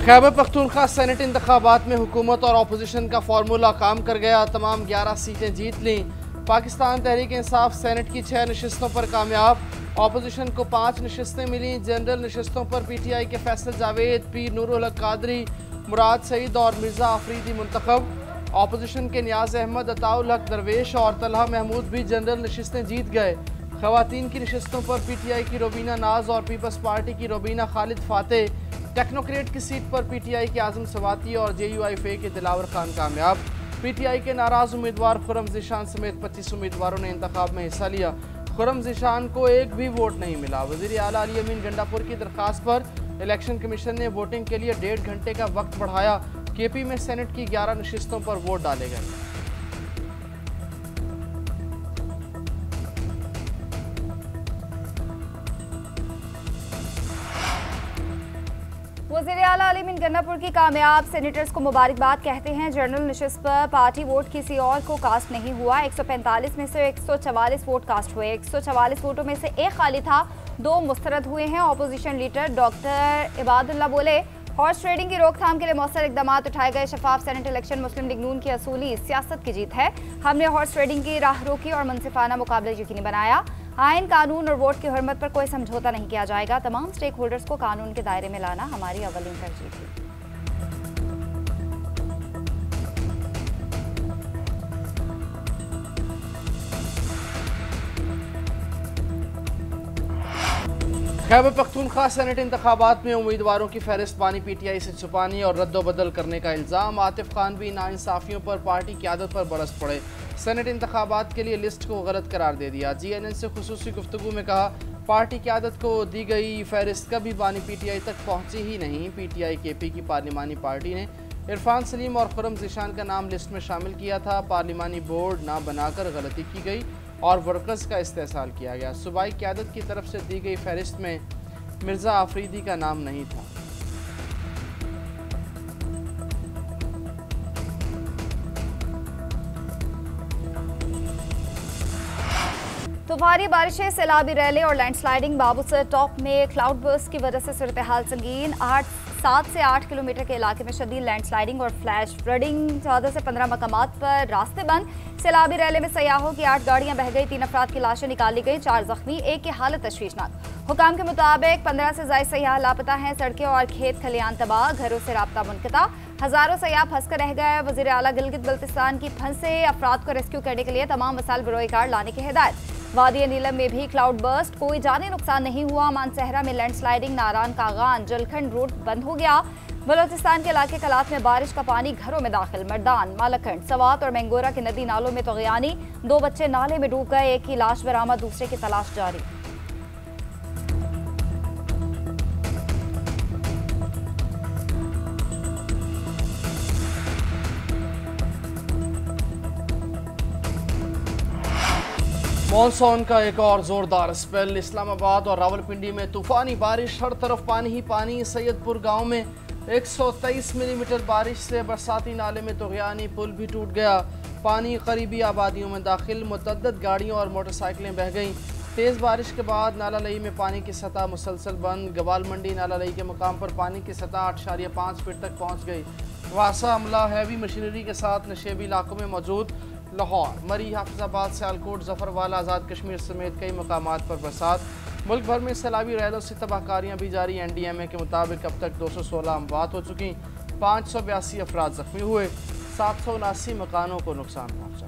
Khyber Pakhtunkhwa senate इंतखाबात में हुकूमत और अपोजिशन का फार्मूला काम कर गया। तमाम 11 सीटें जीत लीं। पाकिस्तान तहरीक इंसाफ सेनेट की 6 नशिस्तों पर कामयाब। अपोजिशन को 5 नशिस्तें मिली। जनरल नशिस्तों पर PTI के फैसल जावेद, पीर नूरुल हक कादरी, मुराद सईद और मिर्जा आफरीदी मुंतखब। अपोजिशन के नियाज अहमद, अताउल हक दरवेश और तलहा महमूद भी जनरल नशिस्तें जीत गए। खवातीन की नशिस्तों पर PTI की रोबीना नाज और पीपल्स पार्टी की रोबीना खालिद फातेह, टेक्नोक्रेट की सीट पर PTI के आजम सवाती और JUIFA के दिलावर खान कामयाब। PTI के नाराज उम्मीदवार खुरम ज़ीशान समेत 25 उम्मीदवारों ने इंतखाब में हिस्सा लिया। खुरम ज़ीशान को एक भी वोट नहीं मिला। वज़ीर आला अली अमीन गंडापुर की दरख्वास्त पर इलेक्शन कमीशन ने वोटिंग के लिए 1.5 घंटे का वक्त बढ़ाया। KP में सेनेट की 11 नशिस्तों पर वोट डाले गए। वज़ीर आला अली अमीन गन्नापुर की कामयाब सेनेटर्स को मुबारकबाद कहते हैं। जनरल नशिस्त पर पार्टी वोट किसी और को कास्ट नहीं हुआ। 145 में से 144 वोट कास्ट हुए। 144 वोटों में से एक खाली था, 2 मुस्तरद हुए हैं। अपोजिशन लीडर डॉक्टर इबादुल्लाह बोले, हॉर्स ट्रेडिंग की रोकथाम के लिए मौसर इकदाम उठाए गए। शफाफ सेनेट इलेक्शन मुस्लिम लीग नून की असूली सियासत की जीत है। हमने हॉर्स ट्रेडिंग की राह रोकी और मुनसिफाना मुकाबला यकीनी बनाया। आइन, कानून और वोट की हुर्मत पर कोई समझौता नहीं किया जाएगा। तमाम स्टेक होल्डर्स को कानून के दायरे में लाना हमारी अव्वलीन तरजीह थी। खैबर पख्तूनख्वा सेनेट इंतखाबात में उम्मीदवारों की फहरिस्त बानी PTI से छुपाने और रद्दोबदल करने का इल्ज़ाम। आतिफ खान भी नाइंसाफियों पर पार्टी क़यादत पर बरस पड़े। सेनेट इंतखाबात के लिए लिस्ट को गलत करार दे दिया। GNN से खुसूसी गुफ्तगू में कहा, पार्टी क़यादत को दी गई फहरिस्त कभी बानी PTI तक पहुँची ही नहीं। PTI KP की पार्लिमानी पार्टी ने इरफान सलीम और खुरम ज़ीशान का नाम लिस्ट में शामिल किया था। पार्लिमानी बोर्ड ना बनाकर गलती की गई और वर्कर्स का इस्तेहसाल किया गया। सूबाई क़यादत की तरफ से दी गई फहरिस्त में मिर्जा आफरीदी का नाम नहीं था। तूफानी बारिशें, सैलाबी रैली और लैंडस्लाइडिंग। बाबूसर टॉप में क्लाउड बर्स्ट की वजह से सूरत हाल संगीन। 7 से 8 किलोमीटर के इलाके में शदीद लैंडस्लाइडिंग और फ्लैश फ्लडिंग। 14 से 15 मकामात पर रास्ते बंद। सैलाबी रैली में सयाहों की 8 गाड़ियां बह गई। 3 अफराद की लाशें निकाली गई, 4 जख्मी, एक की हालत तशवीशनाक। हुकाम के मुताबिक 15 से ज़ायद सयाह लापता हैं। सड़कें और खेत खलियान तबाह, घरों से राब्ता मुनक़ता। हज़ारों सयाह फंस कर रह गए। वज़ीर आला गिलगित बल्तिस्तान की फंसे अफराद को रेस्क्यू करने के लिए तमाम वसाइल बरोए कार लाने की हिदायत। वादी नीलम में भी क्लाउड बर्स्ट, कोई जानी नुकसान नहीं हुआ। मानसहरा में लैंडस्लाइडिंग। नारान कागान जलखंड रोड बंद हो गया। बलोचिस्तान के इलाके कलात में बारिश का पानी घरों में दाखिल। मर्दान, मालखंड, सवात और मैंगोरा के नदी नालों में तग़यानी। 2 बच्चे नाले में डूब गए। एक की लाश बरामद, दूसरे की तलाश जारी। मॉनसून का एक और जोरदार स्पेल। इस्लामाबाद और रावलपिंडी में तूफानी बारिश, हर तरफ पानी ही पानी। सैयदपुर गांव में 123 मिलीमीटर बारिश से बरसाती नाले में तग़यानी, पुल भी टूट गया। पानी करीबी आबादियों में दाखिल, मुतअद्दिद गाड़ियों और मोटरसाइकिलें बह गईं। तेज़ बारिश के बाद नाला लई में पानी की सतह मुसलसल बंद। गवाल मंडी नाला लई के मुकाम पर पानी की सतह 8.5 फीट तक पहुँच गई। वासा अमला हैवी मशीनरी के साथ नशेबी इलाकों में मौजूद। लाहौर, मरी, हाफिजाबाद, सियालकोट, जफरवाला, आज़ाद कश्मीर समेत कई मकामात पर बरसात। मुल्क भर में सैलाबी रैलों से तबाहकारियाँ भी जारी। NDMA के मुताबिक अब तक 216 अमवात हो चुकी, 582 अफराद जख्मी हुए, 779 मकानों को नुकसान पहुँचा।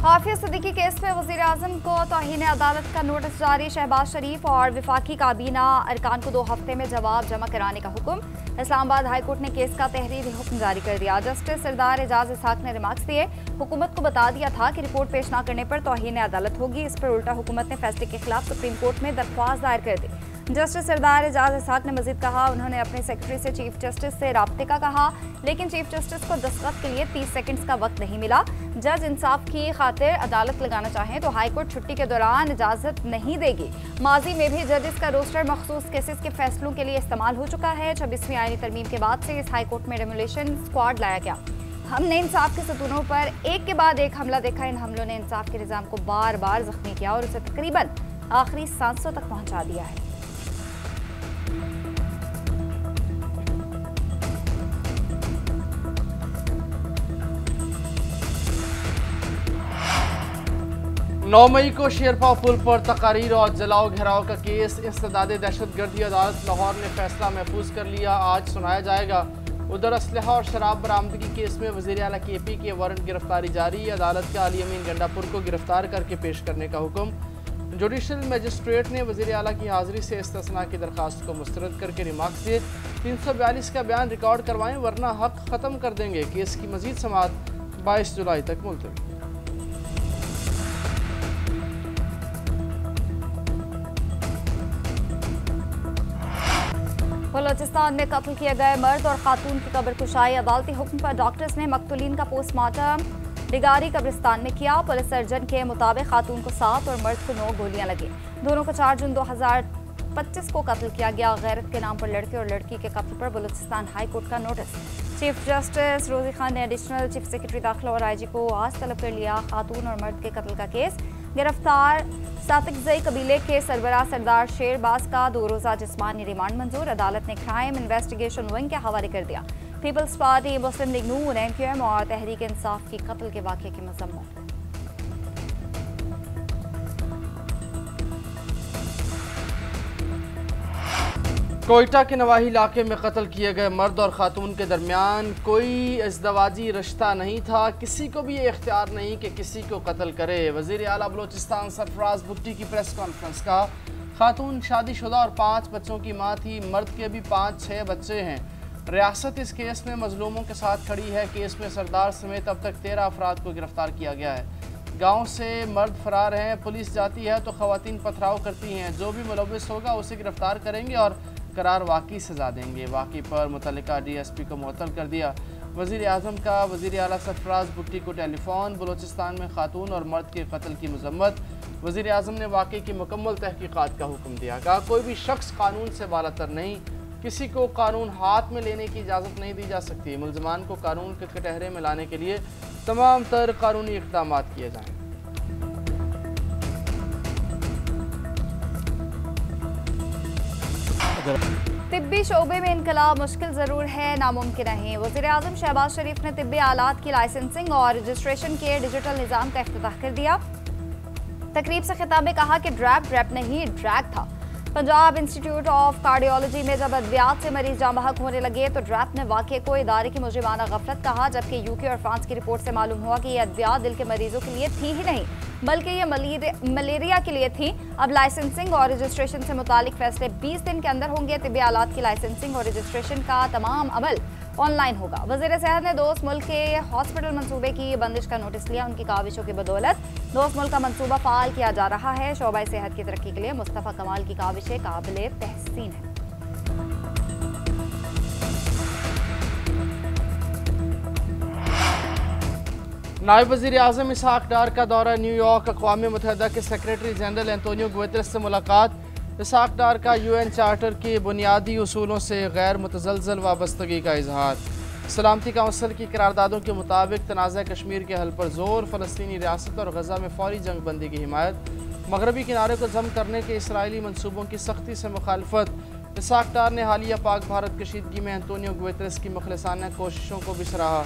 हाफिज सिद्दीकी केस में वज़ीर आज़म को तौहीन अदालत का नोटिस जारी। शहबाज शरीफ और वफाकी काबीना अरकान को 2 हफ्ते में जवाब जमा कराने का हुक्म। इस्लामाबाद हाई कोर्ट ने केस का तहरीरी हुक्म जारी कर दिया। जस्टिस सरदार एजाज इसहाक ने रिमार्क्स दिए, हुकूमत को बता दिया था कि रिपोर्ट पेश न करने पर तौहीन अदालत होगी। इस पर उल्टा हुकूमत ने फैसले के खिलाफ सुप्रीम कोर्ट में दरख्वास्त दायर कर दी। जस्टिस सरदार एजाज इसहाक ने मजीद कहा, उन्होंने अपने सेक्रेटरी से चीफ जस्टिस से राब्ते का कहा, लेकिन चीफ जस्टिस को दस्तखत के लिए 30 सेकंड्स का वक्त नहीं मिला। जज इंसाफ की खातिर अदालत लगाना चाहें तो हाईकोर्ट छुट्टी के दौरान इजाजत नहीं देगी। माजी में भी जजेस का रोस्टर मखसूस केसेस के फैसलों के लिए इस्तेमाल हो चुका है। 26वीं आईनी तरमीम के बाद से इस हाईकोर्ट में डेमोलेशन स्क्वाड लाया गया। हमने इंसाफ के सतूनों पर एक के बाद एक हमला देखा। इन हमलों ने इंसाफ के निज़ाम को बार बार जख्मी किया और उसे तकरीबन आखिरी सांसों तक पहुंचा दिया है। नौ मई को शेरपा पुल पर तकारीर और जलाओ घेराव का केस इंसदादे दहशतगर्दी अदालत लाहौर ने फैसला महफूज कर लिया। आज सुनाया जाएगा। उधर असलहा और शराब बरामदगी केस में वज़ीर आला KP के वारंट गिरफ्तारी जारी। अदालत का अली अमीन गंडापुर को गिरफ्तार करके पेश करने का हुक्म। जुडिशल मजिस्ट्रेट ने वज़ीर आला की हाजिरी से इस्तिस्ना की दरख्वास्त को मुस्तरद करके रिमार्क्स दिए। 342 का बयान रिकॉर्ड करवाएं वरना हक ख़त्म कर देंगे। केस की मजीद समाअत 22 जुलाई तक मुलतवी। बलोचिस्तान में कत्ल किए गए मर्द और खातून की कब्र कुशाई। अदालती हुक्म पर डॉक्टर्स ने मकतूलीन का पोस्टमार्टम डिगारी कब्रिस्तान में किया। पुलिस सर्जन के मुताबिक खातून को 7 और मर्द को 9 गोलियां लगी। दोनों को 4 जून 2025 को कत्ल किया गया। गैरत के नाम पर लड़के और लड़की के कत्ल पर बलोचिस्तान हाई कोर्ट का नोटिस। चीफ जस्टिस रोजी खान ने एडिशनल चीफ सेक्रेटरी दाखिला और IG को आज तलब कर लिया। खातून और मर्द के कत्ल का केस। गिरफ्तार सातिकजई कबीले के सरबराह सरदार शेरबाज का 2 रोज़ा जिस्मानी रिमांड मंजूर। अदालत ने क्राइम इन्वेस्टिगेशन विंग के हवाले कर दिया। पीपल्स पार्टी, मुस्लिम लीग नून, MQM और तहरीक इंसाफ की कत्ल के वाक़े की मज़म्मत। कोयटा के नवाही इलाके में कत्ल किए गए मर्द और खातून के दरमियान कोई इज़्दवाजी रिश्ता नहीं था। किसी को भी ये इख्तियार नहीं कि किसी को कत्ल करे। वज़ीर आला बलोचिस्तान सरफराज भुट्टी की प्रेस कॉन्फ्रेंस का। खातून शादीशुदा और 5 बच्चों की मां थी। मर्द के भी 5-6 बच्चे हैं। रियासत इस केस में मजलूमों के साथ खड़ी है। केस में सरदार समेत अब तक 13 अफराद को गिरफ्तार किया गया है। गाँव से मर्द फरार हैं। पुलिस जाती है तो खवातीन पथराव करती हैं। जो भी मुलव्विस होगा उसे गिरफ्तार करेंगे और करार वाक़ई सजा देंगे। वाक़ई पर मुतल्लिका DSP को मुअत्तल कर दिया। वज़ीर आज़म का वज़ीर आला सरफराज भुट्टी को टेलीफोन। बलोचिस्तान में खातून और मर्द के कत्ल की मज़म्मत। वज़ीर आज़म ने वाक़ई की मुकम्मल तहकीक़ात का हुक्म दिया। कहा कोई भी शख्स कानून से बालातर नहीं। किसी को कानून हाथ में लेने की इजाज़त नहीं दी जा सकती। मुल्ज़मान को कानून के कटहरे में लाने के लिए तमाम तर कानूनी इक़दाम किए जाएँ। तिब्बी शोबे में इनकलाब मुश्किल ज़रूर है, नामुमकिन नहीं। वज़ीर आज़म शहबाज शरीफ ने तिब्बी आलात की लाइसेंसिंग और रजिस्ट्रेशन के डिजिटल निज़ाम का इफ्तिताह कर दिया। तकरीब से खिताब में कहा कि ड्रैप नहीं ड्रैग था। पंजाब इंस्टीट्यूट ऑफ कार्डियोलॉजी में जब अद्वियात से मरीज जाँ बहक होने लगे तो ड्रैप ने वाक़े को इदारे की मुजरिमाना गफलत कहा। जबकि UK और फ्रांस की रिपोर्ट से मालूम हुआ कि ये अद्वियात दिल के मरीजों के लिए थी ही नहीं बल्कि ये मलेरिया के लिए थी। अब लाइसेंसिंग और रजिस्ट्रेशन से मुतालिक फैसले 20 दिन के अंदर होंगे। तिब्बी आलात की लाइसेंसिंग और रजिस्ट्रेशन का तमाम अमल ऑनलाइन होगा। वज़ीर सेहत ने दोस्त मुल्क के हॉस्पिटल मंसूबे की बंदिश का नोटिस लिया। उनकी काविशों की बदौलत दोस्त मुल्क का मंसूबा फ़ाल किया जा रहा है। शोबा सेहत की तरक्की के लिए मुस्तफ़ा कमाल की काविशें काबिल तहसीन है। नायब वज़ीर आज़म इसहाक डार का दौरा न्यूयॉर्क। अक़वाम मुत्तहिदा के सेक्रेटरी जनरल एंटोनियो गुतेरेस से मुलाकात। इसहाक डार का UN चार्टर के बुनियादी उसूलों से गैर मुतज़लज़ल वाबस्तगी का इजहार। सलामती काउंसिल की करारदादों के मुताबिक तनाज़ा कश्मीर के हल पर जोर। फ़लस्तीनी रियासत और गज़ा में फौरी जंग बंदी की हिमायत। मगरबी किनारे को जम करने के इसराइली मनसूबों की सख्ती से मुखालफत। इसहाक डार ने हालिया पाक भारत कशीदगी में एंटोनियो गुतेरेस की मुखलिसाना कोशिशों को भी सराहा।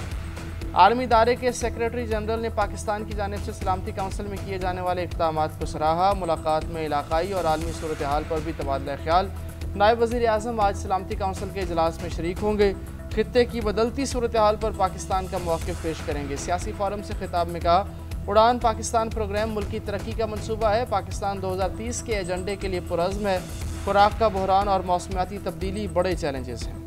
आलमी इदारे के सेक्रेटरी जनरल ने पाकिस्तान की जानिब से सलामती काउंसिल में किए जाने वाले इक़दामात को सराहा। मुलाकात में इलाकाई और आलमी सूरत हाल पर भी तबादला ख्याल। नायब वज़ीर आज़म आज सलामती काउंसिल के इजलास में शरीक होंगे। खित्ते की बदलती सूरत हाल पर पाकिस्तान का मौक़िफ़ पेश करेंगे। सियासी फोरम से खिताब में कहा उड़ान पाकिस्तान प्रोग्राम मुल्की तरक्की का मनसूबा है। पाकिस्तान 2030 के एजेंडे के लिए पुरज़्म है। खुराक का बहरान और मौसमियाती तब्दीली बड़े चैलेंजेस हैं।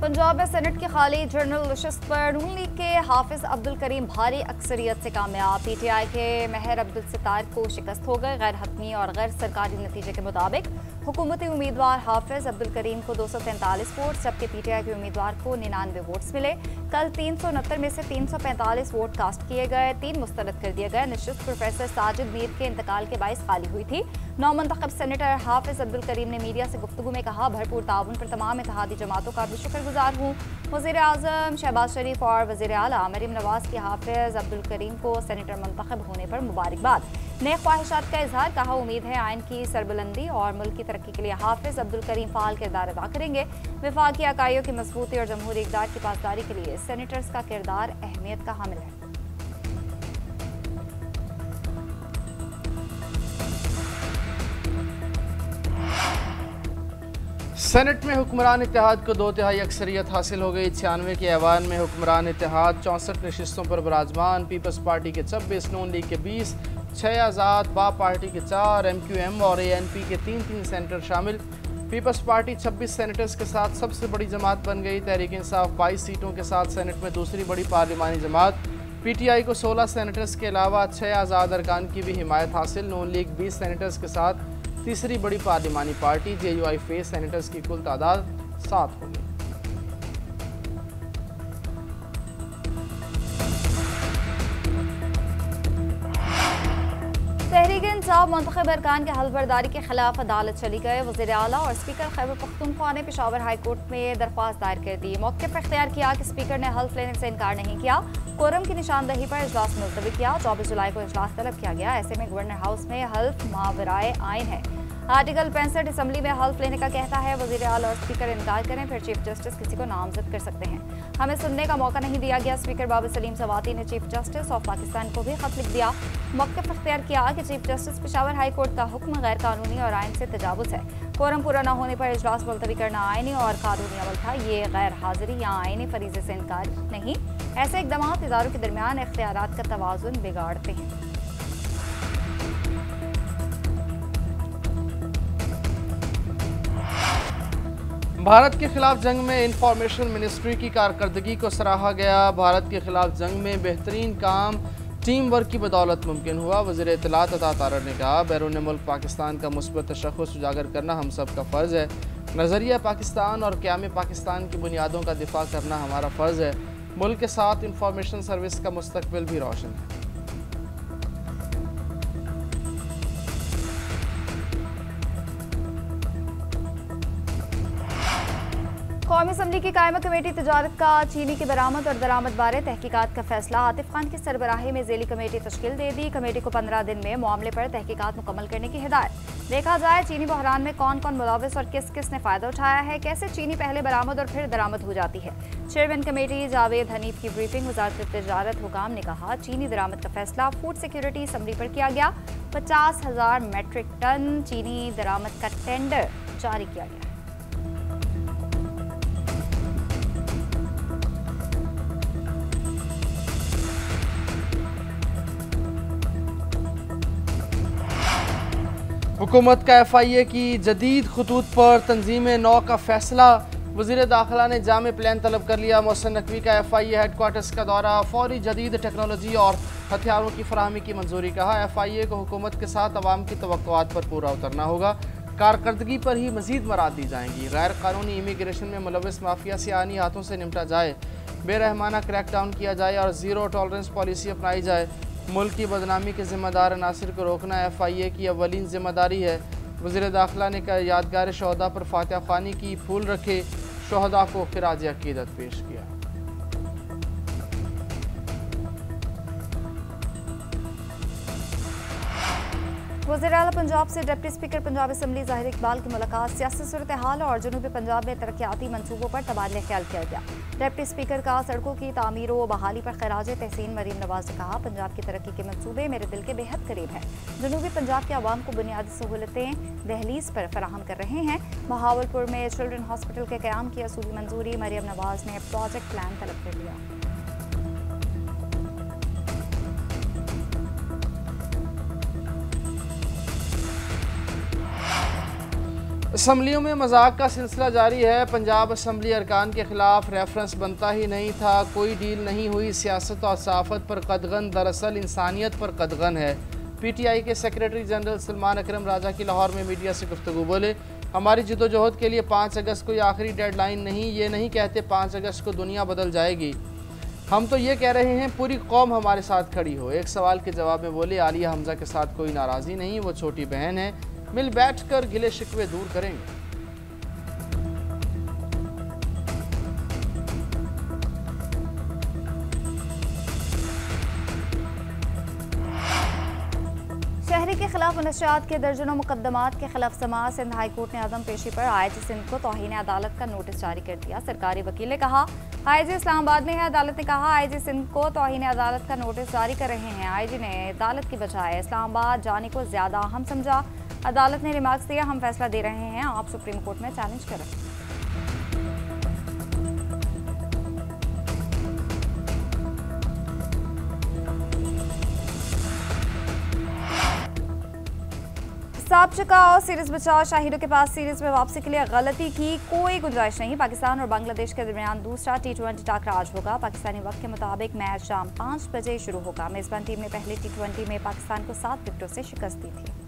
पंजाब में सेनेट की खाली जनरल नशिस्त पर नून लीग के हाफिज अब्दुल करीम भारी अक्सरियत से कामयाब। PTI के महर अब्दुल सितार को शिकस्त हो गए। गैर हतमी और गैर सरकारी नतीजे के मुताबिक हुकूमती उम्मीदवार हाफिज अब्दुल करीम को 243 वोट जबकि PTI के उम्मीदवार को 99 वोट्स मिले। कल 369 में से 345 वोट कास्ट किए गए, 3 मुस्तरद कर दिए गए। नशिस्त प्रोफेसर साजिद मीर के इंतकाल के बाइस खाली हुई थी। नौ मुंतखब सेनेटर हाफिज अब्दुल करीम ने मीडिया से गुफ्तगू में कहा, भरपूर ताउन पर तमाम इत्तेहादी जमातों का भी शुक्रगुजार हूँ। वज़ीर आज़म शहबाज शरीफ और वज़ीर आला मरीम नवाज की हाफिज अब्दुल करीम को सेनेटर मुंतखब होने पर मुबारकबाद। नए ख्वाहिशात का इजहार, कहा उम्मीद है आइन की सरबुलंदी और मुल्क की तरक्की के लिए हाफिज अब्दुल करीम फाल किरदार अदा करेंगे। वफाकी अकाइयों की मजबूती और जमहूरी इक़दार की पासदारी के लिए सेनेटर्स का किरदार अहमियत का हामिल है। सेनेट में हुक्मरान इत्तेहाद को 2/3 अक्सरियत हासिल हो गई। 96 के ऐवान में हुक्मरान इत्तेहाद 64 नशिस्तों पर विराजमान। पीपल्स पार्टी के 26, नून लीग के 20, 6 आज़ाद, बाप पार्टी के 4, MQM और ANP के 3-3 सेनेटर शामिल। पीपल्स पार्टी 26 सेनेटर्स के साथ सबसे बड़ी जमात बन गई। तहरीक इंसाफ 22 सीटों के साथ सेनेट में दूसरी बड़ी पार्लिमानी जमात। PTI को 16 सेनेटर्स के अलावा 6 आज़ाद अरकान की भी हिमायत हासिल। नून लीग 20 सेनेटर्स के साथ तीसरी बड़ी पार्लिमानी पार्टी। JUI फेस सेनेटर्स की कुल तादाद 7 होगी। तहरीक इंसाफ मुंतखब अरकान के हल्फबरदारी के खिलाफ अदालत चली गए। वज़ीर आला और स्पीकर खैबर पख्तूनख्वा ने पेशावर हाई कोर्ट में दरख्वास्त दायर कर दी। मौक़िफ़ इख्तियार किया कि स्पीकर ने हल्फ लेने से इनकार नहीं किया। कोरम की निशानदही पर इजलास मुलतवी किया। 24 जुलाई को इजलास तलब किया गया। ऐसे में गवर्नर हाउस में हल्फ मावराए आइन है। आर्टिकल 65 असम्बली में हल्फ लेने का कहता है। वज़ीर आला और स्पीकर इनकार करें फिर चीफ जस्टिस किसी को नामजद कर सकते हैं। हमें सुनने का मौका नहीं दिया गया। स्पीकर बाबा सलीम सवाती ने चीफ जस्टिस ऑफ पाकिस्तान को भी खत लिख दिया। मौक़िफ़ इख्तियार किया कि chief justice Peshawar high court का हुक्म गैर कानूनी और आइन से तजावुज़ है। कोरम पूरा न होने पर इजलास मुलतवी करना आइनी और कानूनी अमल था। ये गैर हाजिरी या आइनी फरीज़े से इनकार नहीं। ऐसे इक़दाम इदारों के दरमियान इख्तियारात का तवाज़ुन बिगाड़ते हैं। भारत के खिलाफ जंग में इंफॉर्मेशन मिनिस्ट्री की कारकर्दगी को सराहा गया। भारत के खिलाफ जंग में बेहतरीन काम टीम वर्क की बदौलत मुमकिन हुआ। वज़ीर इत्तलात अता तारर ने कहा, बैरून मुल्क पाकिस्तान का मुस्बत तशख़्ख़ुस उजागर करना हम सब का फ़र्ज़ है। नज़रिया पाकिस्तान और क़याम पाकिस्तान की बुनियादों का दिफा करना हमारा फ़र्ज़ है। मुल्क के साथ इंफॉर्मेशन सर्विस का मुस्तकबिल भी रोशन है। कौमी असम्बली की कायमा कमेटी तजारत का चीनी की बरामद और दरामद बारे तहकीकात का फैसला। आतिफ खान की सरबराही में ज़ेली कमेटी तश्कील दे दी। कमेटी को 15 दिन में मामले पर तहकीकात मुकम्मल करने की हिदायत। देखा जाए चीनी बहरान में कौन कौन मुलव्वस और किस किस ने फ़ायदा उठाया है, कैसे चीनी पहले बरामद और फिर दरामद हो जाती है। चेयरमैन कमेटी जावेद हनीफ की ब्रीफिंग। वज़ारत तजारत हुकाम ने कहा, चीनी दरामद का फैसला फूड सिक्योरिटी असम्बली पर किया गया। 50,000 मेट्रिक टन चीनी दरामद का टेंडर जारी किया गया। हुकूमत का FIA की जदीद खतूत पर तंजीम नौ का फैसला। वज़ीर दाखिला ने जामे प्लान तलब कर लिया। मोहसिन नकवी का FIA हेडक्वार्टर्स का दौरा। फौरी जदीद टेक्नोलॉजी और हथियारों की फराहमी की मंजूरी। कहा, FIA को हुकूमत के साथ अवाम की तवक्कुआत पर पूरा उतरना होगा। कारकर्दगी पर ही मजीद मराद दी जाएंगी। गैर कानूनी इमिग्रेशन में मुलव्वस माफिया सियानी हाथों से निपटा जाए, बेरहमाना क्रैकडाउन किया जाए और ज़ीरो टॉलरेंस पॉलिसी अपनाई जाए। मुल्क की बदनामी के ज़िम्मेदार अनासिर को रोकना FIA की अव्वलीन ज़िम्मेदारी है। वज़ीर दाखिला ने यादगार शहदा पर फातिहा ख़्वानी की, फूल रखे, शहदा को खिराज अक़ीदत पेश किया। वज़ीर आला पंजाब से डिप्टी स्पीकर पंजाब असम्बली ज़ाहिर इकबाल की मुलाकात। सियासी सूरत हाल और जनूबी पंजाब में तरक्याती मनसूबों पर तबादला ख्याल किया गया। डिप्टी स्पीकर का सड़कों की तामीर व बहाली पर खराज तहसीन मरीम नवाज ने कहा, पंजाब की तरक्की के मनसूबे मेरे दिल के बेहद करीब हैं। जनूबी पंजाब के आवाम को बुनियादी सहूलतें दहलीज पर फराहम कर रहे हैं। बहावलपुर में चिल्ड्रन हॉस्पिटल के क़याम की असूली मंजूरी। मरीम नवाज ने प्रोजेक्ट प्लान तलब कर लिया। असम्बलियों में मजाक का सिलसिला जारी है। पंजाब असम्बली अरकान के खिलाफ रेफरेंस बनता ही नहीं था। कोई डील नहीं हुई। सियासत और सहाफ़त पर कदगन दरअसल इंसानियत पर कदगन है। PTI के सेक्रेटरी जनरल सलमान अकरम राजा की लाहौर में मीडिया से गुफ्तगू बोले, हमारी जिदोजहद के लिए 5 अगस्त कोई आखिरी डेडलाइन नहीं। ये नहीं कहते 5 अगस्त को दुनिया बदल जाएगी। हम तो ये कह रहे हैं पूरी कौम हमारे साथ खड़ी हो। एक सवाल के जवाब में बोले, आलिया हमजा के साथ कोई नाराज़ी नहीं, वो छोटी बहन है। मिल बैठ कर गिले शिकवे दूर करेंगे। शहरी के खिलाफ मनशियात के दर्जनों मुकदमात के खिलाफ समाअत सिंध हाई कोर्ट ने अदम पेशी पर आईजी सिंध को तौहीन अदालत का नोटिस जारी कर दिया। सरकारी वकील ने कहा आईजी इस्लामाबाद में है। अदालत ने कहा आईजी सिंध को तौहीन अदालत का नोटिस जारी कर रहे हैं। आईजी ने अदालत की बजाय इस्लामाबाद जाने को ज्यादा अहम समझा। अदालत ने रिमार्क्स दिया, हम फैसला दे रहे हैं, आप सुप्रीम कोर्ट में चैलेंज करें। साब चुकाओ सीरीज बचाओ, शाहिदों के पास सीरीज में वापसी के लिए गलती की कोई गुंजाइश नहीं। पाकिस्तान और बांग्लादेश के दरमियान दूसरा T20 टाकरा आज होगा। पाकिस्तानी वक्त के मुताबिक मैच शाम 5 बजे शुरू होगा। मेजबान टीम ने पहले T20 में पाकिस्तान को 7 विकेटों से शिकस्त दी थी।